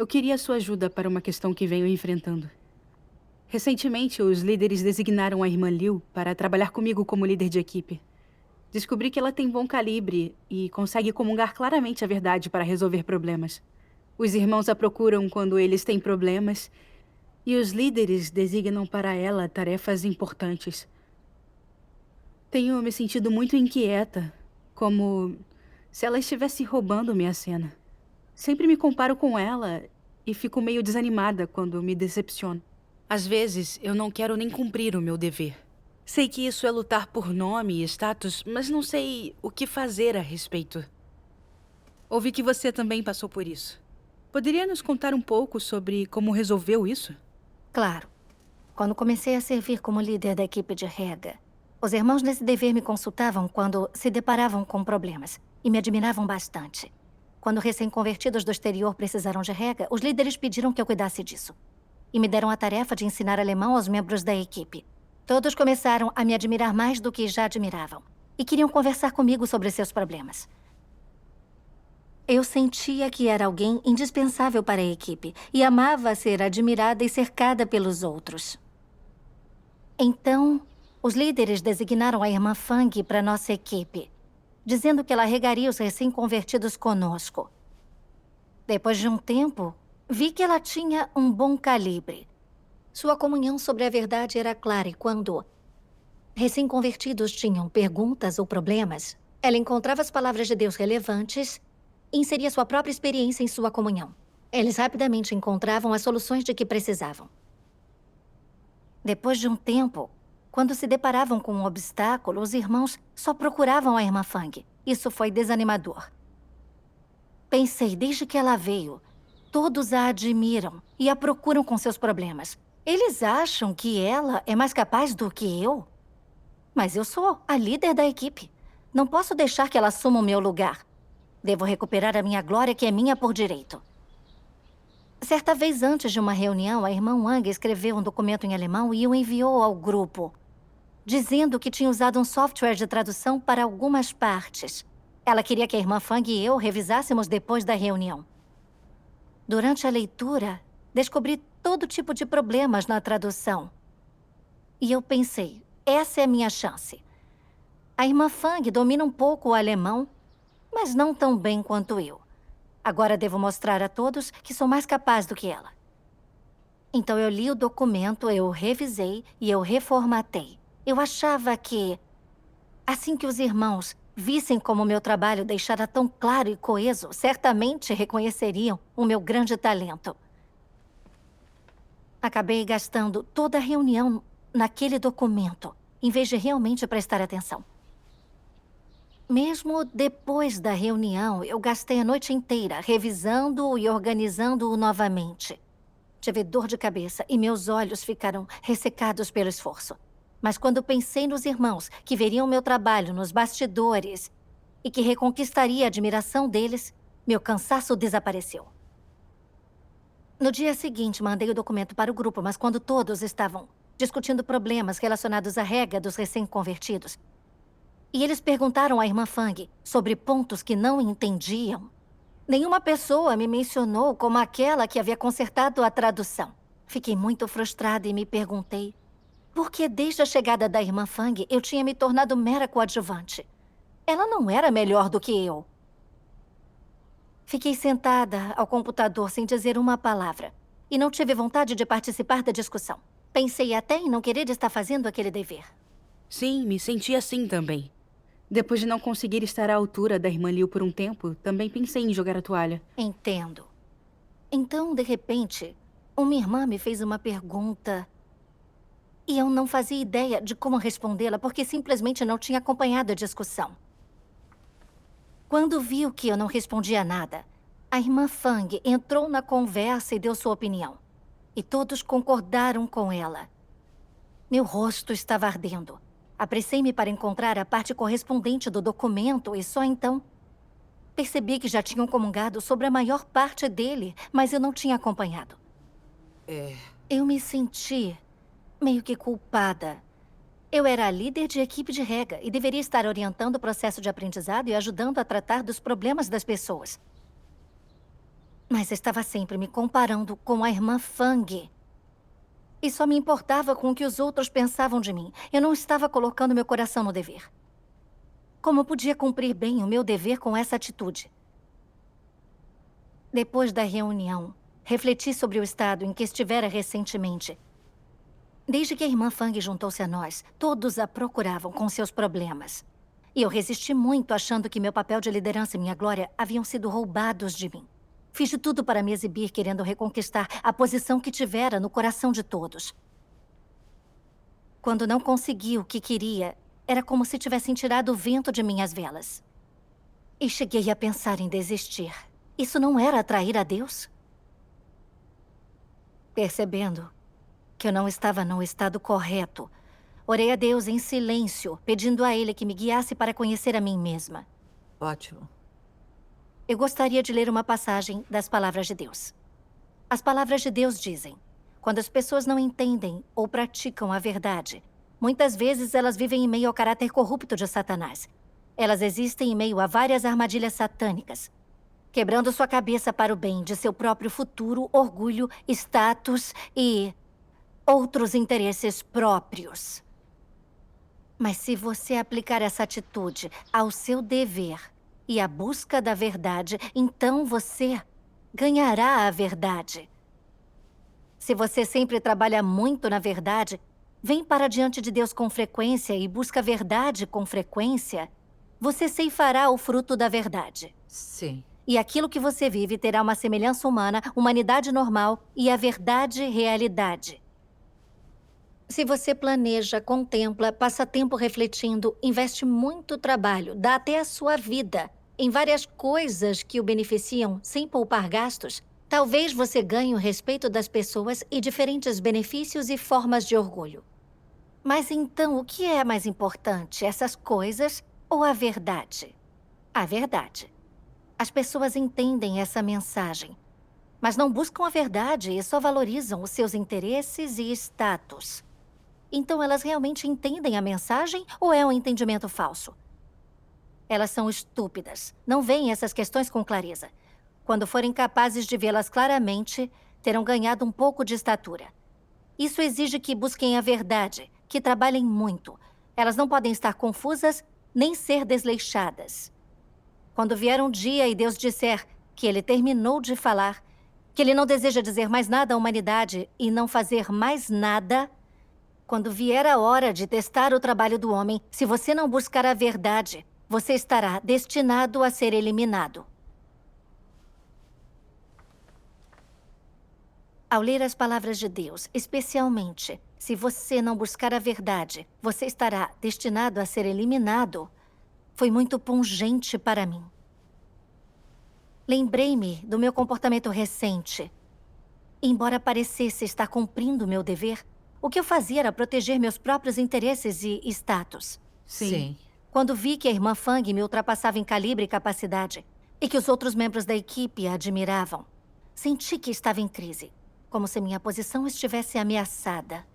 Eu queria sua ajuda para uma questão que venho enfrentando. Recentemente, os líderes designaram a irmã Liu para trabalhar comigo como líder de equipe. Descobri que ela tem bom calibre e consegue comungar claramente a verdade para resolver problemas. Os irmãos a procuram quando eles têm problemas e os líderes designam para ela tarefas importantes. Tenho me sentido muito inquieta, como se ela estivesse roubando minha cena. Sempre me comparo com ela e fico meio desanimada quando me decepciono. Às vezes, eu não quero nem cumprir o meu dever. Sei que isso é lutar por nome e status, mas não sei o que fazer a respeito. Ouvi que você também passou por isso. Poderia nos contar um pouco sobre como resolveu isso? Claro. Quando comecei a servir como líder da equipe de rega, os irmãos nesse dever me consultavam quando se deparavam com problemas e me admiravam bastante. Quando recém-convertidos do exterior precisaram de rega, os líderes pediram que eu cuidasse disso. E me deram a tarefa de ensinar alemão aos membros da equipe. Todos começaram a me admirar mais do que já admiravam. E queriam conversar comigo sobre seus problemas. Eu sentia que era alguém indispensável para a equipe e amava ser admirada e cercada pelos outros. Então, os líderes designaram a irmã Fang para nossa equipe, dizendo que ela regaria os recém-convertidos conosco. Depois de um tempo, vi que ela tinha um bom calibre. Sua comunhão sobre a verdade era clara e quando recém-convertidos tinham perguntas ou problemas, ela encontrava as palavras de Deus relevantes e inseria sua própria experiência em sua comunhão. Eles rapidamente encontravam as soluções de que precisavam. Depois de um tempo, quando se deparavam com um obstáculo, os irmãos só procuravam a irmã Fang. Isso foi desanimador. Pensei, desde que ela veio, todos a admiram e a procuram com seus problemas. Eles acham que ela é mais capaz do que eu? Mas eu sou a líder da equipe. Não posso deixar que ela assuma o meu lugar. Devo recuperar a minha glória, que é minha por direito. Certa vez antes de uma reunião, a irmã Wang escreveu um documento em alemão e o enviou ao grupo, dizendo que tinha usado um software de tradução para algumas partes. Ela queria que a irmã Fang e eu revisássemos depois da reunião. Durante a leitura, descobri todo tipo de problemas na tradução. E eu pensei, essa é a minha chance. A irmã Fang domina um pouco o alemão, mas não tão bem quanto eu. Agora devo mostrar a todos que sou mais capaz do que ela. Então eu li o documento, eu revisei e eu reformatei. Eu achava que, assim que os irmãos vissem como meu trabalho deixara tão claro e coeso, certamente reconheceriam o meu grande talento. Acabei gastando toda a reunião naquele documento, em vez de realmente prestar atenção. Mesmo depois da reunião, eu gastei a noite inteira revisando e organizando-o novamente. Tive dor de cabeça e meus olhos ficaram ressecados pelo esforço. Mas quando pensei nos irmãos que veriam meu trabalho nos bastidores e que reconquistaria a admiração deles, meu cansaço desapareceu. No dia seguinte, mandei o documento para o grupo, mas quando todos estavam discutindo problemas relacionados à rega dos recém-convertidos, e eles perguntaram à irmã Fang sobre pontos que não entendiam, nenhuma pessoa me mencionou como aquela que havia consertado a tradução. Fiquei muito frustrada e me perguntei por que desde a chegada da irmã Fang eu tinha me tornado mera coadjuvante. Ela não era melhor do que eu. Fiquei sentada ao computador sem dizer uma palavra e não tive vontade de participar da discussão. Pensei até em não querer estar fazendo aquele dever. Sim, me senti assim também. Depois de não conseguir estar à altura da irmã Liu por um tempo, também pensei em jogar a toalha. Entendo. Então, de repente, uma irmã me fez uma pergunta e eu não fazia ideia de como respondê-la porque simplesmente não tinha acompanhado a discussão. Quando viu que eu não respondia nada, a irmã Fang entrou na conversa e deu sua opinião. E todos concordaram com ela. Meu rosto estava ardendo. Apressei-me para encontrar a parte correspondente do documento e só então percebi que já tinham comungado sobre a maior parte dele, mas eu não tinha acompanhado. Eu me senti meio que culpada. Eu era a líder de equipe de rega e deveria estar orientando o processo de aprendizado e ajudando a tratar dos problemas das pessoas. Mas estava sempre me comparando com a irmã Fang. E só me importava com o que os outros pensavam de mim. Eu não estava colocando meu coração no dever. Como eu podia cumprir bem o meu dever com essa atitude? Depois da reunião, refleti sobre o estado em que estivera recentemente. Desde que a irmã Fang juntou-se a nós, todos a procuravam com seus problemas. E eu resisti muito, achando que meu papel de liderança e minha glória haviam sido roubados de mim. Fiz de tudo para me exibir, querendo reconquistar a posição que tivera no coração de todos. Quando não consegui o que queria, era como se tivessem tirado o vento de minhas velas. E cheguei a pensar em desistir. Isso não era atrair a Deus? Percebendo que eu não estava no estado correto, orei a Deus em silêncio, pedindo a Ele que me guiasse para conhecer a mim mesma. Ótimo. Eu gostaria de ler uma passagem das palavras de Deus. As palavras de Deus dizem: quando as pessoas não entendem ou praticam a verdade, muitas vezes elas vivem em meio ao caráter corrupto de Satanás. Elas existem em meio a várias armadilhas satânicas, quebrando sua cabeça para o bem de seu próprio futuro, orgulho, status e outros interesses próprios. Mas se você aplicar essa atitude ao seu dever e à busca da verdade, então você ganhará a verdade. Se você sempre trabalha muito na verdade, vem para diante de Deus com frequência e busca a verdade com frequência, você ceifará o fruto da verdade. Sim. E aquilo que você vive terá uma semelhança humana, humanidade normal e a verdade realidade. Se você planeja, contempla, passa tempo refletindo, investe muito trabalho, dá até a sua vida em várias coisas que o beneficiam sem poupar gastos, talvez você ganhe o respeito das pessoas e diferentes benefícios e formas de orgulho. Mas então, o que é mais importante, essas coisas ou a verdade? A verdade. As pessoas entendem essa mensagem, mas não buscam a verdade e só valorizam os seus interesses e status. Então elas realmente entendem a mensagem ou é um entendimento falso? Elas são estúpidas, não veem essas questões com clareza. Quando forem capazes de vê-las claramente, terão ganhado um pouco de estatura. Isso exige que busquem a verdade, que trabalhem muito. Elas não podem estar confusas nem ser desleixadas. Quando vier um dia e Deus disser que Ele terminou de falar, que Ele não deseja dizer mais nada à humanidade e não fazer mais nada, quando vier a hora de testar o trabalho do homem, se você não buscar a verdade, você estará destinado a ser eliminado. Ao ler as palavras de Deus, especialmente, se você não buscar a verdade, você estará destinado a ser eliminado, foi muito pungente para mim. Lembrei-me do meu comportamento recente. Embora parecesse estar cumprindo meu dever, o que eu fazia era proteger meus próprios interesses e status. Sim. Quando vi que a irmã Fang me ultrapassava em calibre e capacidade, e que os outros membros da equipe a admiravam, senti que estava em crise, como se minha posição estivesse ameaçada.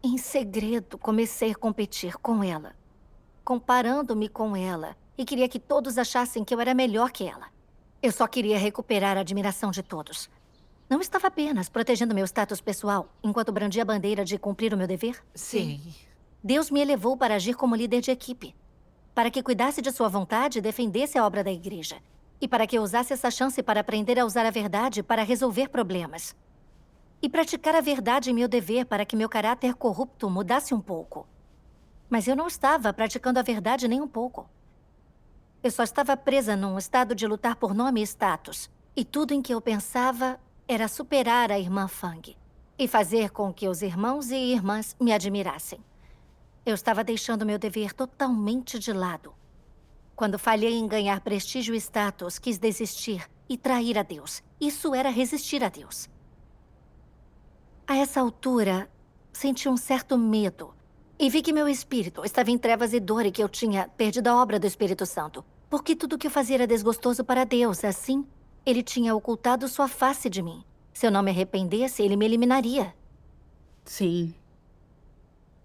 Em segredo, comecei a competir com ela, comparando-me com ela, e queria que todos achassem que eu era melhor que ela. Eu só queria recuperar a admiração de todos. Não estava apenas protegendo meu status pessoal, enquanto brandia a bandeira de cumprir o meu dever? Sim. Deus me elevou para agir como líder de equipe, para que cuidasse de sua vontade e defendesse a obra da igreja, e para que eu usasse essa chance para aprender a usar a verdade para resolver problemas. E praticar a verdade em meu dever para que meu caráter corrupto mudasse um pouco. Mas eu não estava praticando a verdade nem um pouco. Eu só estava presa num estado de lutar por nome e status. E tudo em que eu pensava era superar a irmã Fang e fazer com que os irmãos e irmãs me admirassem. Eu estava deixando meu dever totalmente de lado. Quando falhei em ganhar prestígio e status, quis desistir e trair a Deus. Isso era resistir a Deus. A essa altura, senti um certo medo. E vi que meu espírito estava em trevas e dor e que eu tinha perdido a obra do Espírito Santo. Porque tudo o que eu fazia era desgostoso para Deus. Assim, Ele tinha ocultado sua face de mim. Se eu não me arrependesse, Ele me eliminaria. Sim.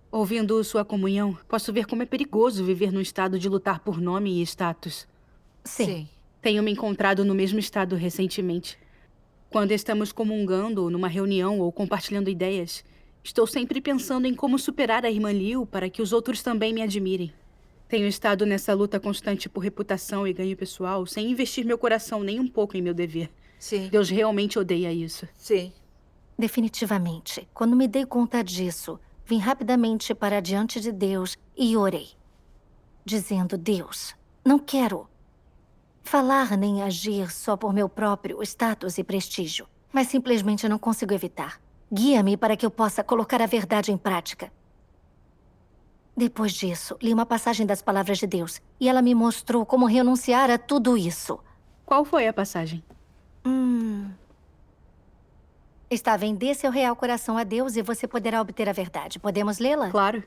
Ouvindo sua comunhão, posso ver como é perigoso viver num estado de lutar por nome e status. Sim. Tenho me encontrado no mesmo estado recentemente. Quando estamos comungando, numa reunião ou compartilhando ideias, estou sempre pensando em como superar a irmã Liu para que os outros também me admirem. Tenho estado nessa luta constante por reputação e ganho pessoal, sem investir meu coração nem um pouco em meu dever. Sim, Deus realmente odeia isso. sim. Definitivamente. Quando me dei conta disso, vim rapidamente para diante de Deus e orei, dizendo: Deus, não quero falar nem agir só por meu próprio status e prestígio, mas simplesmente não consigo evitar. Guia-me para que eu possa colocar a verdade em prática. Depois disso, li uma passagem das palavras de Deus e ela me mostrou como renunciar a tudo isso. Qual foi a passagem? Está: vender seu real coração a Deus e você poderá obter a verdade. Podemos lê-la? Claro.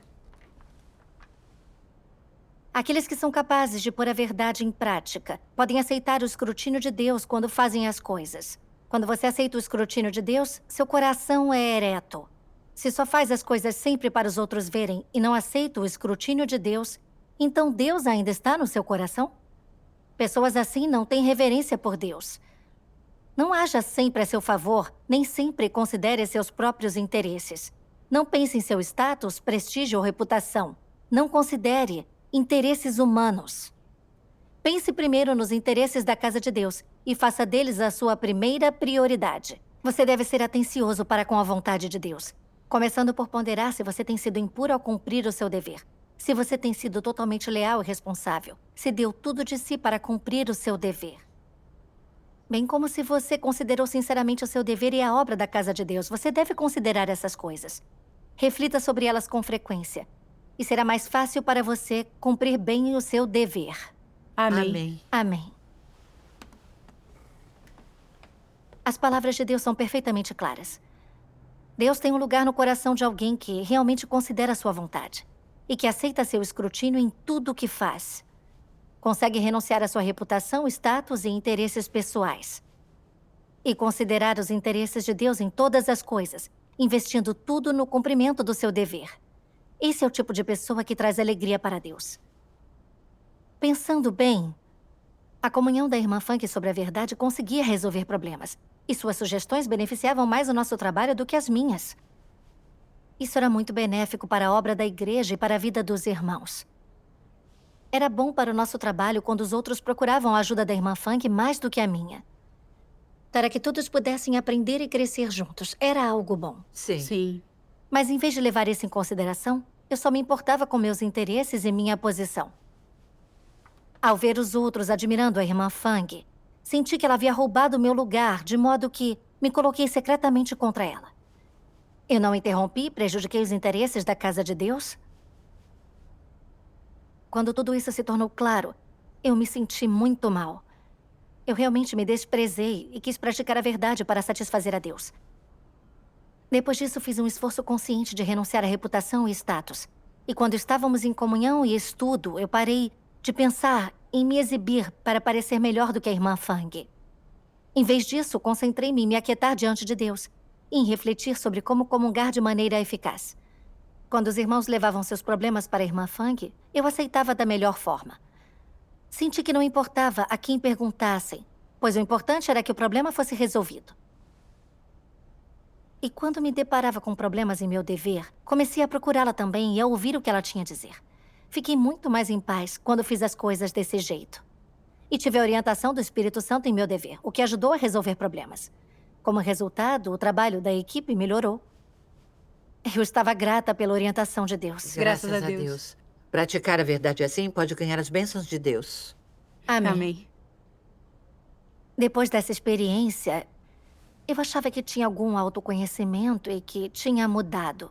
Aqueles que são capazes de pôr a verdade em prática podem aceitar o escrutínio de Deus quando fazem as coisas. Quando você aceita o escrutínio de Deus, seu coração é ereto. Se só faz as coisas sempre para os outros verem e não aceita o escrutínio de Deus, então Deus ainda está no seu coração? Pessoas assim não têm reverência por Deus. Não haja sempre a seu favor, nem sempre considere seus próprios interesses. Não pense em seu status, prestígio ou reputação. Não considere interesses humanos. Pense primeiro nos interesses da casa de Deus e faça deles a sua primeira prioridade. Você deve ser atencioso para com a vontade de Deus, começando por ponderar se você tem sido impuro ao cumprir o seu dever. Se você tem sido totalmente leal e responsável, se deu tudo de si para cumprir o seu dever. Bem como se você considerou sinceramente o seu dever e a obra da casa de Deus. Você deve considerar essas coisas. Reflita sobre elas com frequência. E será mais fácil para você cumprir bem o seu dever. Amém. Amém. Amém. As palavras de Deus são perfeitamente claras. Deus tem um lugar no coração de alguém que realmente considera a sua vontade e que aceita seu escrutínio em tudo o que faz. Consegue renunciar à sua reputação, status e interesses pessoais. E considerar os interesses de Deus em todas as coisas, investindo tudo no cumprimento do seu dever. Esse é o tipo de pessoa que traz alegria para Deus. Pensando bem, a comunhão da irmã Funk sobre a verdade conseguia resolver problemas. E suas sugestões beneficiavam mais o nosso trabalho do que as minhas. Isso era muito benéfico para a obra da igreja e para a vida dos irmãos. Era bom para o nosso trabalho quando os outros procuravam a ajuda da irmã Funk mais do que a minha. Para que todos pudessem aprender e crescer juntos. Era algo bom. Sim. Sim. Mas em vez de levar isso em consideração, eu só me importava com meus interesses e minha posição. Ao ver os outros admirando a irmã Fang, senti que ela havia roubado meu lugar, de modo que me coloquei secretamente contra ela. Eu não interrompi e prejudiquei os interesses da casa de Deus? Quando tudo isso se tornou claro, eu me senti muito mal. Eu realmente me desprezei e quis praticar a verdade para satisfazer a Deus. Depois disso, fiz um esforço consciente de renunciar à reputação e status. E quando estávamos em comunhão e estudo, eu parei de pensar em me exibir para parecer melhor do que a irmã Fang. Em vez disso, concentrei-me em me aquietar diante de Deus e em refletir sobre como comungar de maneira eficaz. Quando os irmãos levavam seus problemas para a irmã Fang, eu aceitava da melhor forma. Senti que não importava a quem perguntassem, pois o importante era que o problema fosse resolvido. E quando me deparava com problemas em meu dever, comecei a procurá-la também e a ouvir o que ela tinha a dizer. Fiquei muito mais em paz quando fiz as coisas desse jeito. E tive a orientação do Espírito Santo em meu dever, o que ajudou a resolver problemas. Como resultado, o trabalho da equipe melhorou. Eu estava grata pela orientação de Deus. Graças a Deus. Praticar a verdade assim pode ganhar as bênçãos de Deus. Amém. Amém. Depois dessa experiência, eu achava que tinha algum autoconhecimento e que tinha mudado.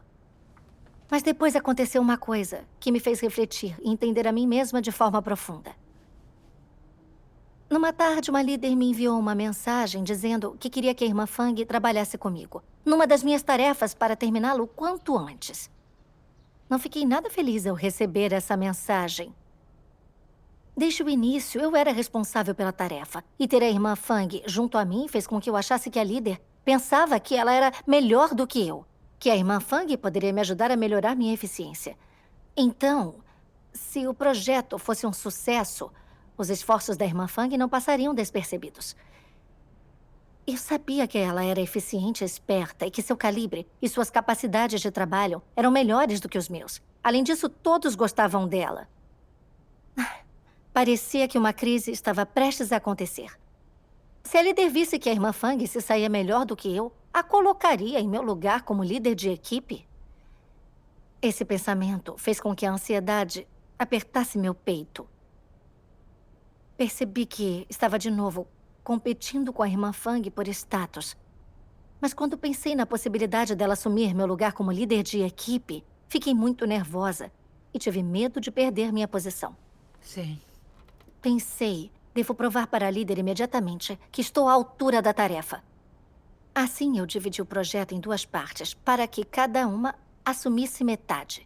Mas depois aconteceu uma coisa que me fez refletir e entender a mim mesma de forma profunda. Numa tarde, uma líder me enviou uma mensagem dizendo que queria que a irmã Fang trabalhasse comigo, numa das minhas tarefas para terminá-lo o quanto antes. Não fiquei nada feliz ao receber essa mensagem. Desde o início, eu era responsável pela tarefa. E ter a irmã Fang junto a mim fez com que eu achasse que a líder pensava que ela era melhor do que eu. Que a irmã Fang poderia me ajudar a melhorar minha eficiência. Então, se o projeto fosse um sucesso, os esforços da irmã Fang não passariam despercebidos. Eu sabia que ela era eficiente, esperta e que seu calibre e suas capacidades de trabalho eram melhores do que os meus. Além disso, todos gostavam dela. Parecia que uma crise estava prestes a acontecer. Se a líder visse que a irmã Fang se saía melhor do que eu, a colocaria em meu lugar como líder de equipe. Esse pensamento fez com que a ansiedade apertasse meu peito. Percebi que estava de novo competindo com a irmã Fang por status. Mas quando pensei na possibilidade dela assumir meu lugar como líder de equipe, fiquei muito nervosa e tive medo de perder minha posição. Sim. Pensei, devo provar para a líder imediatamente que estou à altura da tarefa. Assim, eu dividi o projeto em 2 partes, para que cada uma assumisse metade.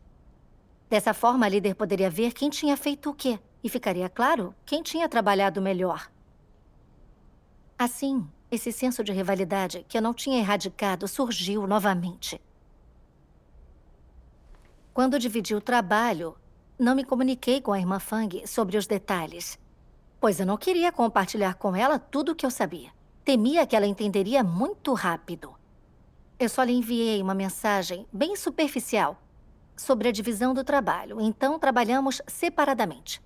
Dessa forma, a líder poderia ver quem tinha feito o quê, e ficaria claro quem tinha trabalhado melhor. Assim, esse senso de rivalidade que eu não tinha erradicado surgiu novamente. Quando dividi o trabalho, não me comuniquei com a irmã Fang sobre os detalhes, pois eu não queria compartilhar com ela tudo o que eu sabia. Temia que ela entenderia muito rápido. Eu só lhe enviei uma mensagem bem superficial sobre a divisão do trabalho, então trabalhamos separadamente.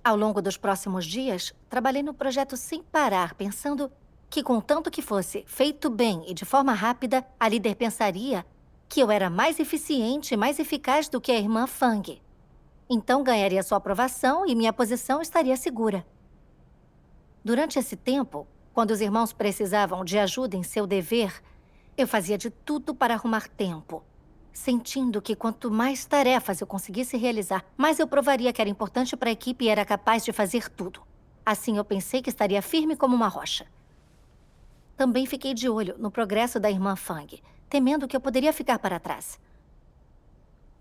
Ao longo dos próximos dias, trabalhei no projeto sem parar, pensando que, contanto que fosse feito bem e de forma rápida, a líder pensaria que eu era mais eficiente e mais eficaz do que a irmã Fang. Então ganharia sua aprovação e minha posição estaria segura. Durante esse tempo, quando os irmãos precisavam de ajuda em seu dever, eu fazia de tudo para arrumar tempo, sentindo que quanto mais tarefas eu conseguisse realizar, mais eu provaria que era importante para a equipe e era capaz de fazer tudo. Assim, eu pensei que estaria firme como uma rocha. Também fiquei de olho no progresso da irmã Fang, temendo que eu poderia ficar para trás.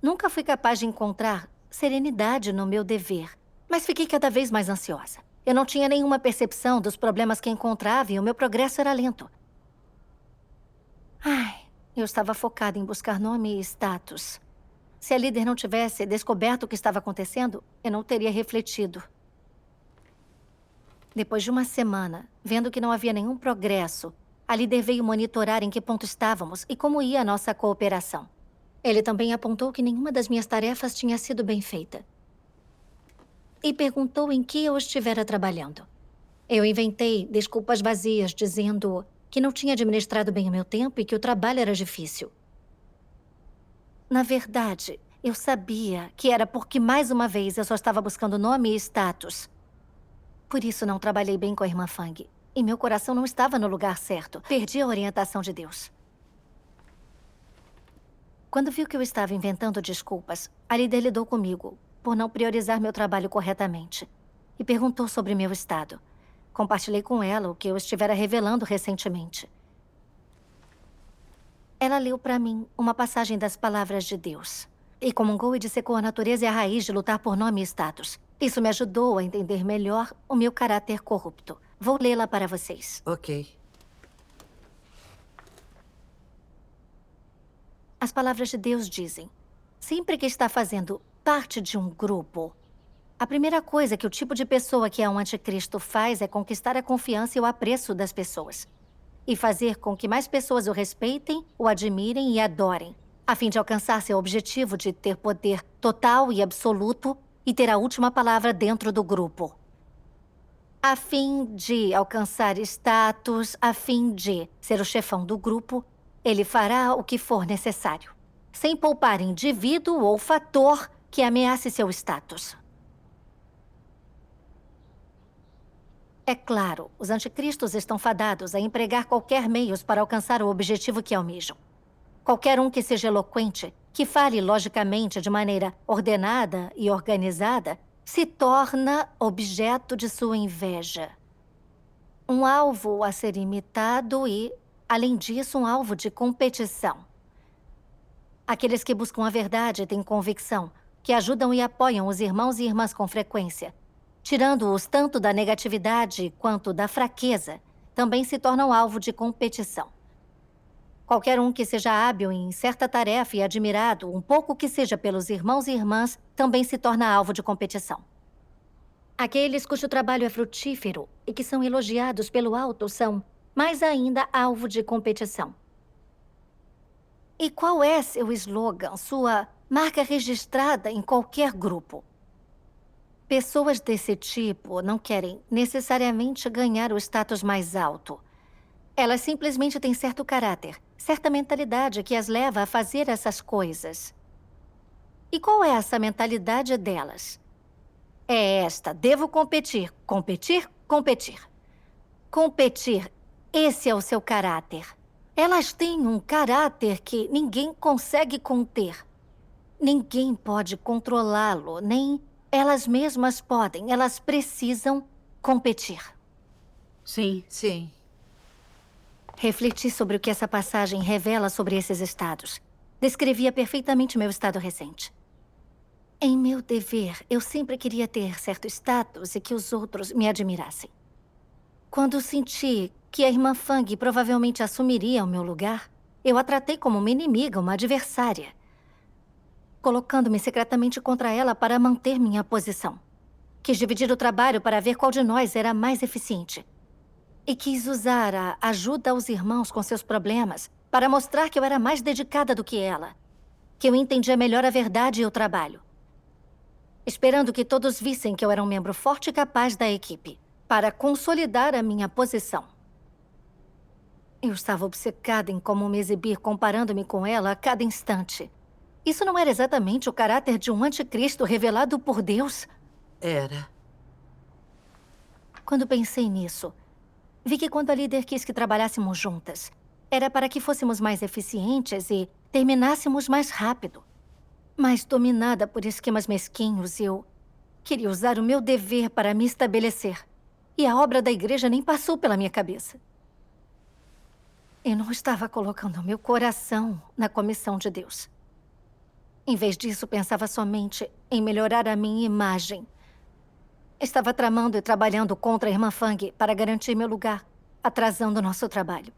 Nunca fui capaz de encontrar serenidade no meu dever, mas fiquei cada vez mais ansiosa. Eu não tinha nenhuma percepção dos problemas que encontrava e o meu progresso era lento. Eu estava focada em buscar nome e status. Se a líder não tivesse descoberto o que estava acontecendo, eu não teria refletido. Depois de uma semana, vendo que não havia nenhum progresso, a líder veio monitorar em que ponto estávamos e como ia a nossa cooperação. Ele também apontou que nenhuma das minhas tarefas tinha sido bem feita. E perguntou em que eu estivera trabalhando. Eu inventei desculpas vazias, dizendo que não tinha administrado bem o meu tempo e que o trabalho era difícil. Na verdade, eu sabia que era porque, mais uma vez, eu só estava buscando nome e status. Por isso não trabalhei bem com a irmã Fang. E meu coração não estava no lugar certo. Perdi a orientação de Deus. Quando viu que eu estava inventando desculpas, a líder lidou comigo por não priorizar meu trabalho corretamente e perguntou sobre meu estado. Compartilhei com ela o que eu estivera revelando recentemente. Ela leu para mim uma passagem das palavras de Deus e comungou e dissecou a natureza e a raiz de lutar por nome e status. Isso me ajudou a entender melhor o meu caráter corrupto. Vou lê-la para vocês. Ok. As palavras de Deus dizem: sempre que está fazendo parte de um grupo, a primeira coisa que o tipo de pessoa que é um anticristo faz é conquistar a confiança e o apreço das pessoas. E fazer com que mais pessoas o respeitem, o admirem e adorem, a fim de alcançar seu objetivo de ter poder total e absoluto e ter a última palavra dentro do grupo. A fim de alcançar status, a fim de ser o chefão do grupo, ele fará o que for necessário, sem poupar indivíduo ou fator que ameace seu status. É claro, os anticristos estão fadados a empregar qualquer meios para alcançar o objetivo que almejam. Qualquer um que seja eloquente, que fale logicamente de maneira ordenada e organizada, se torna objeto de sua inveja. Um alvo a ser imitado e, além disso, um alvo de competição. Aqueles que buscam a verdade têm convicção, que ajudam e apoiam os irmãos e irmãs com frequência, tirando-os tanto da negatividade quanto da fraqueza, também se tornam alvo de competição. Qualquer um que seja hábil em certa tarefa e admirado, um pouco que seja pelos irmãos e irmãs, também se torna alvo de competição. Aqueles cujo trabalho é frutífero e que são elogiados pelo alto são mas ainda alvo de competição. E qual é seu slogan, sua marca registrada em qualquer grupo? Pessoas desse tipo não querem necessariamente ganhar o status mais alto. Elas simplesmente têm certo caráter, certa mentalidade que as leva a fazer essas coisas. E qual é essa mentalidade delas? É esta: devo competir, competir, competir. Competir, esse é o seu caráter. Elas têm um caráter que ninguém consegue conter. Ninguém pode controlá-lo, nem elas mesmas podem. Elas precisam competir. Sim. Sim. Refleti sobre o que essa passagem revela sobre esses estados. Descrevia perfeitamente meu estado recente. Em meu dever, eu sempre queria ter certo status e que os outros me admirassem. Quando senti que a irmã Fang provavelmente assumiria o meu lugar, eu a tratei como uma inimiga, uma adversária, colocando-me secretamente contra ela para manter minha posição. Quis dividir o trabalho para ver qual de nós era mais eficiente. E quis usar a ajuda aos irmãos com seus problemas para mostrar que eu era mais dedicada do que ela, que eu entendia melhor a verdade e o trabalho. Esperando que todos vissem que eu era um membro forte e capaz da equipe, para consolidar a minha posição. Eu estava obcecada em como me exibir, comparando-me com ela a cada instante. Isso não era exatamente o caráter de um anticristo revelado por Deus? Era. Quando pensei nisso, vi que quando a líder quis que trabalhássemos juntas, era para que fôssemos mais eficientes e terminássemos mais rápido. Mas, dominada por esquemas mesquinhos, eu queria usar o meu dever para me estabelecer. E a obra da igreja nem passou pela minha cabeça. Eu não estava colocando meu coração na comissão de Deus. Em vez disso, pensava somente em melhorar a minha imagem. Estava tramando e trabalhando contra a irmã Fang para garantir meu lugar, atrasando nosso trabalho.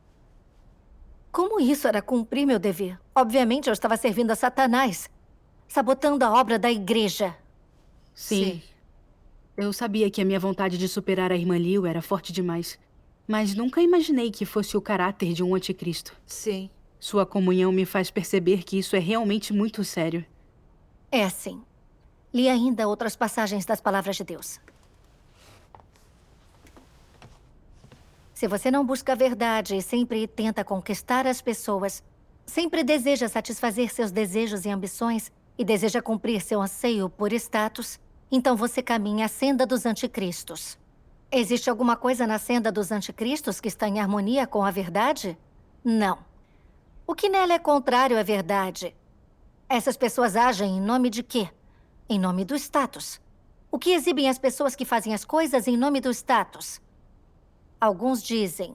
Como isso era cumprir meu dever? Obviamente, eu estava servindo a Satanás, sabotando a obra da igreja. Sim. Eu sabia que a minha vontade de superar a irmã Liu era forte demais. Mas nunca imaginei que fosse o caráter de um anticristo. Sim. Sua comunhão me faz perceber que isso é realmente muito sério. É assim. Li ainda outras passagens das palavras de Deus. Se você não busca a verdade e sempre tenta conquistar as pessoas, sempre deseja satisfazer seus desejos e ambições e deseja cumprir seu anseio por status, então você caminha a senda dos anticristos. Existe alguma coisa na senda dos anticristos que está em harmonia com a verdade? Não. O que nela é contrário à verdade? Essas pessoas agem em nome de quê? Em nome do status. O que exibem as pessoas que fazem as coisas em nome do status? Alguns dizem.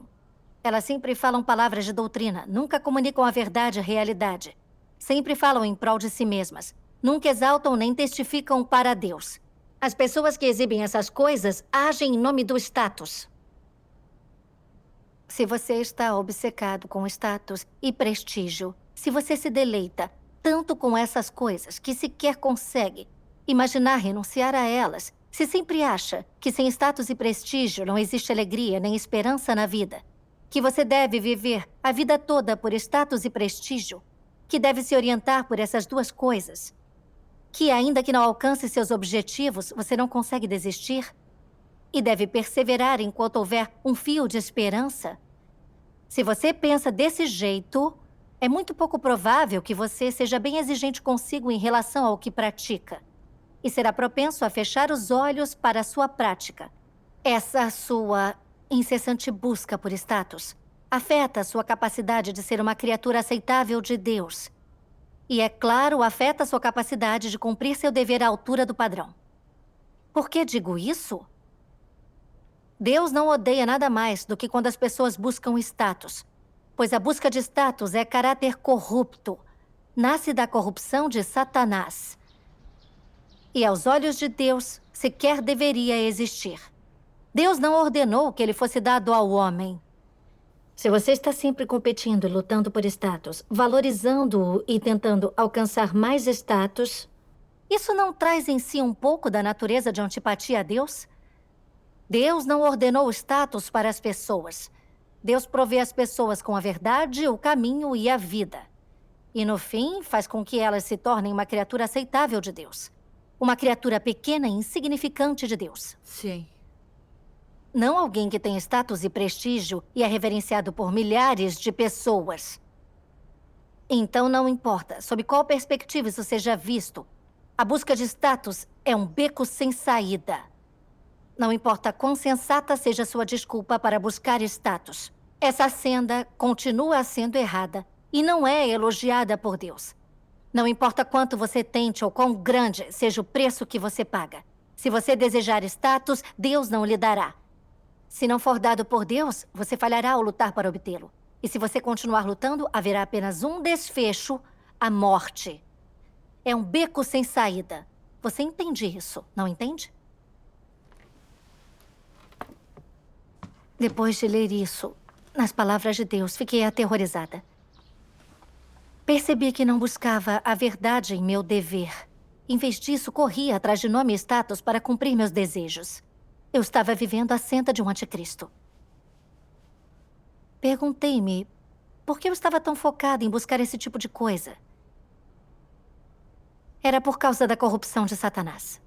Elas sempre falam palavras de doutrina, nunca comunicam a verdade e a realidade. Sempre falam em prol de si mesmas. Nunca exaltam nem testificam para Deus. As pessoas que exibem essas coisas agem em nome do status. Se você está obcecado com status e prestígio, se você se deleita tanto com essas coisas que sequer consegue imaginar renunciar a elas, se sempre acha que sem status e prestígio não existe alegria nem esperança na vida, que você deve viver a vida toda por status e prestígio, que deve se orientar por essas duas coisas, que ainda que não alcance seus objetivos, você não consegue desistir e deve perseverar enquanto houver um fio de esperança. Se você pensa desse jeito, é muito pouco provável que você seja bem exigente consigo em relação ao que pratica. E será propenso a fechar os olhos para a sua prática. Essa sua incessante busca por status afeta a sua capacidade de ser uma criatura aceitável de Deus. E, é claro, afeta a sua capacidade de cumprir seu dever à altura do padrão. Por que digo isso? Deus não odeia nada mais do que quando as pessoas buscam status, pois a busca de status é caráter corrupto. Nasce da corrupção de Satanás. E aos olhos de Deus, sequer deveria existir. Deus não ordenou que ele fosse dado ao homem. Se você está sempre competindo e lutando por status, valorizando-o e tentando alcançar mais status, isso não traz em si um pouco da natureza de antipatia a Deus? Deus não ordenou status para as pessoas. Deus provê as pessoas com a verdade, o caminho e a vida. E, no fim, faz com que elas se tornem uma criatura aceitável de Deus. Uma criatura pequena e insignificante de Deus. Sim. Não alguém que tem status e prestígio e é reverenciado por milhares de pessoas. Então, não importa sob qual perspectiva isso seja visto, a busca de status é um beco sem saída. Não importa quão sensata seja sua desculpa para buscar status. Essa senda continua sendo errada e não é elogiada por Deus. Não importa quanto você tente ou quão grande seja o preço que você paga. Se você desejar status, Deus não lhe dará. Se não for dado por Deus, você falhará ao lutar para obtê-lo. E se você continuar lutando, haverá apenas um desfecho, a morte. É um beco sem saída. Você entende isso, não entende? Depois de ler isso, nas palavras de Deus, fiquei aterrorizada. Percebi que não buscava a verdade em meu dever. Em vez disso, corria atrás de nome e status para cumprir meus desejos. Eu estava vivendo a senda de um anticristo. Perguntei-me por que eu estava tão focada em buscar esse tipo de coisa. Era por causa da corrupção de Satanás.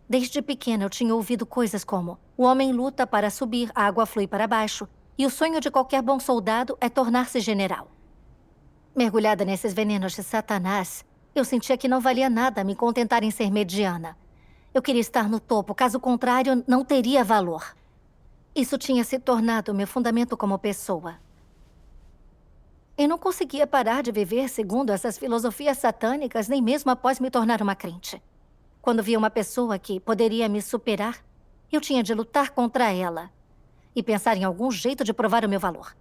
Desde pequena eu tinha ouvido coisas como: o homem luta para subir, a água flui para baixo, e o sonho de qualquer bom soldado é tornar-se general. Mergulhada nesses venenos de Satanás, eu sentia que não valia nada me contentar em ser mediana. Eu queria estar no topo, caso contrário, não teria valor. Isso tinha se tornado meu fundamento como pessoa. Eu não conseguia parar de viver segundo essas filosofias satânicas, nem mesmo após me tornar uma crente. Quando via uma pessoa que poderia me superar, eu tinha de lutar contra ela e pensar em algum jeito de provar o meu valor.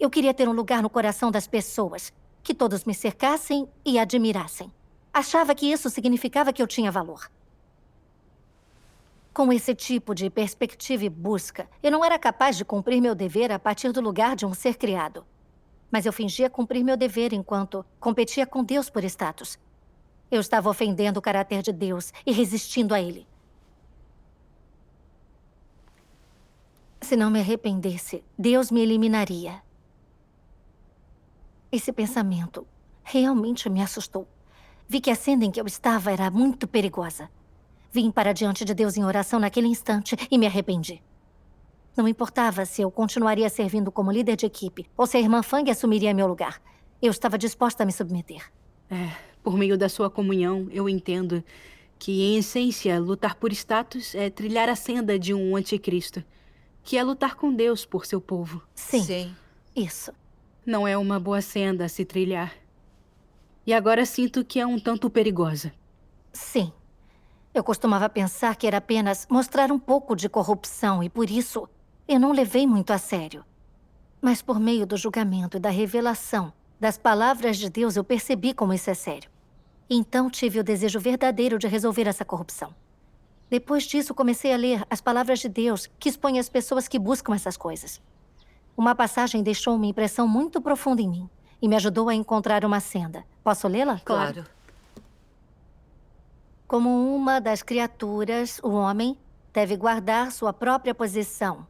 Eu queria ter um lugar no coração das pessoas, que todos me cercassem e admirassem. Achava que isso significava que eu tinha valor. Com esse tipo de perspectiva e busca, eu não era capaz de cumprir meu dever a partir do lugar de um ser criado. Mas eu fingia cumprir meu dever enquanto competia com Deus por status. Eu estava ofendendo o caráter de Deus e resistindo a ele. Se não me arrependesse, Deus me eliminaria. Esse pensamento realmente me assustou. Vi que a senda em que eu estava era muito perigosa. Vim para diante de Deus em oração naquele instante e me arrependi. Não importava se eu continuaria servindo como líder de equipe ou se a irmã Fang assumiria meu lugar. Eu estava disposta a me submeter. Por meio da sua comunhão, eu entendo que, em essência, lutar por status é trilhar a senda de um anticristo, que é lutar com Deus por seu povo. Sim, Sim. isso. Não é uma boa senda a se trilhar. E agora sinto que é um tanto perigosa. Sim. Eu costumava pensar que era apenas mostrar um pouco de corrupção e, por isso, eu não levei muito a sério. Mas por meio do julgamento e da revelação das palavras de Deus, eu percebi como isso é sério. Então tive o desejo verdadeiro de resolver essa corrupção. Depois disso, comecei a ler as palavras de Deus que expõem as pessoas que buscam essas coisas. Uma passagem deixou uma impressão muito profunda em mim e me ajudou a encontrar uma senda. Posso lê-la? Claro. Como uma das criaturas, o homem deve guardar sua própria posição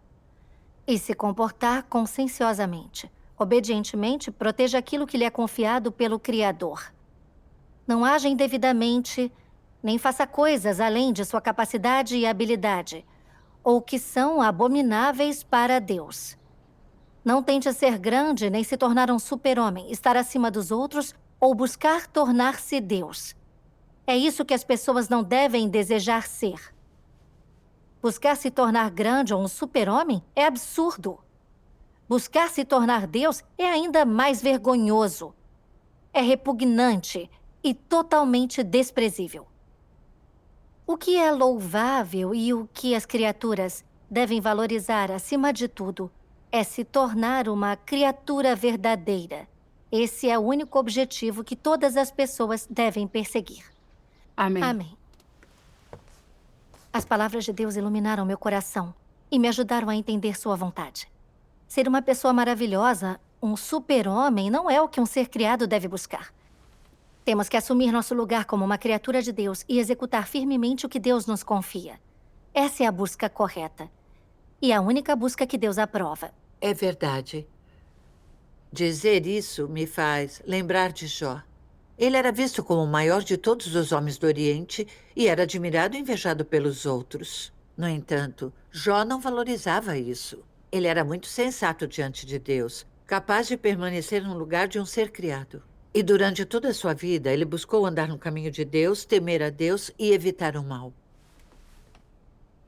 e se comportar conscienciosamente. Obedientemente, proteja aquilo que lhe é confiado pelo Criador. Não haja indevidamente, nem faça coisas além de sua capacidade e habilidade, ou que são abomináveis para Deus. Não tente ser grande nem se tornar um super-homem, estar acima dos outros ou buscar tornar-se Deus. É isso que as pessoas não devem desejar ser. Buscar se tornar grande ou um super-homem é absurdo. Buscar se tornar Deus é ainda mais vergonhoso. É repugnante e totalmente desprezível. O que é louvável e o que as criaturas devem valorizar acima de tudo é se tornar uma criatura verdadeira. Esse é o único objetivo que todas as pessoas devem perseguir. Amém. Amém. As palavras de Deus iluminaram meu coração e me ajudaram a entender sua vontade. Ser uma pessoa maravilhosa, um super-homem, não é o que um ser criado deve buscar. Temos que assumir nosso lugar como uma criatura de Deus e executar firmemente o que Deus nos confia. Essa é a busca correta. E a única busca que Deus aprova. É verdade. Dizer isso me faz lembrar de Jó. Ele era visto como o maior de todos os homens do Oriente e era admirado e invejado pelos outros. No entanto, Jó não valorizava isso. Ele era muito sensato diante de Deus, capaz de permanecer no lugar de um ser criado. E durante toda a sua vida, ele buscou andar no caminho de Deus, temer a Deus e evitar o mal.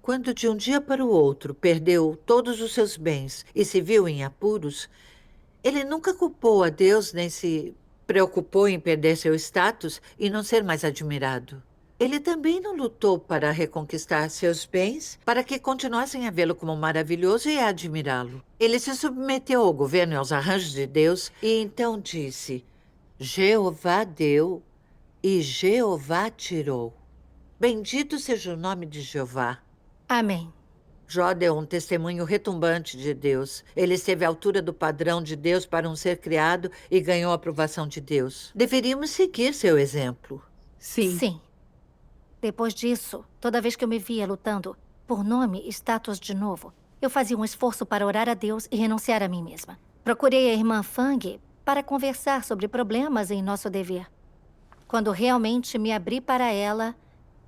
Quando de um dia para o outro perdeu todos os seus bens e se viu em apuros, ele nunca culpou a Deus nem se preocupou em perder seu status e não ser mais admirado. Ele também não lutou para reconquistar seus bens para que continuassem a vê-lo como maravilhoso e a admirá-lo. Ele se submeteu ao governo e aos arranjos de Deus e então disse: Jeová deu e Jeová tirou. Bendito seja o nome de Jeová. Amém. Jó deu um testemunho retumbante de Deus. Ele esteve à altura do padrão de Deus para um ser criado e ganhou a aprovação de Deus. Deveríamos seguir seu exemplo. Sim. Sim. Depois disso, toda vez que eu me via lutando por nome e status de novo, eu fazia um esforço para orar a Deus e renunciar a mim mesma. Procurei a irmã Fang para conversar sobre problemas em nosso dever. Quando realmente me abri para ela,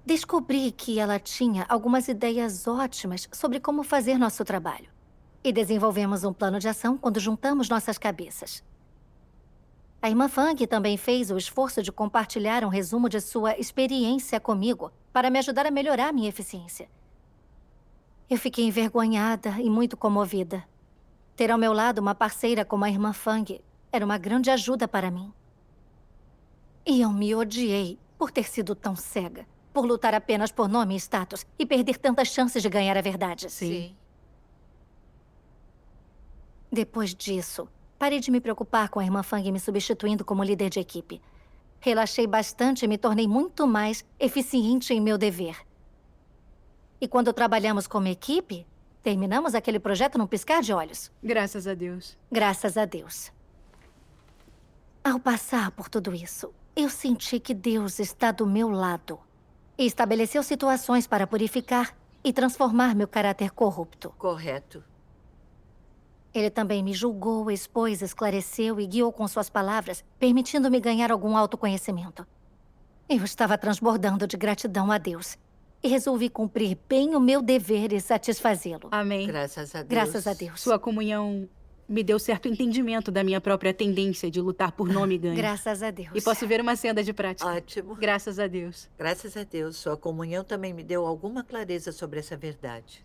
descobri que ela tinha algumas ideias ótimas sobre como fazer nosso trabalho. E desenvolvemos um plano de ação quando juntamos nossas cabeças. A irmã Fang também fez o esforço de compartilhar um resumo de sua experiência comigo para me ajudar a melhorar minha eficiência. Eu fiquei envergonhada e muito comovida. Ter ao meu lado uma parceira como a irmã Fang era uma grande ajuda para mim. E eu me odiei por ter sido tão cega, por lutar apenas por nome e status e perder tantas chances de ganhar a verdade. Sim. Depois disso, parei de me preocupar com a irmã Fang me substituindo como líder de equipe. Relaxei bastante e me tornei muito mais eficiente em meu dever. E quando trabalhamos como equipe, terminamos aquele projeto num piscar de olhos. Graças a Deus. Graças a Deus. Ao passar por tudo isso, eu senti que Deus está do meu lado e estabeleceu situações para purificar e transformar meu caráter corrupto. Correto. Ele também me julgou, expôs, esclareceu e guiou com suas palavras, permitindo-me ganhar algum autoconhecimento. Eu estava transbordando de gratidão a Deus e resolvi cumprir bem o meu dever e satisfazê-lo. Amém. Graças a Deus. Graças a Deus. Sua comunhão me deu certo entendimento da minha própria tendência de lutar por nome e ganho. Graças a Deus. E posso ver uma senda de prática. Ótimo. Graças a Deus. Graças a Deus. Sua comunhão também me deu alguma clareza sobre essa verdade.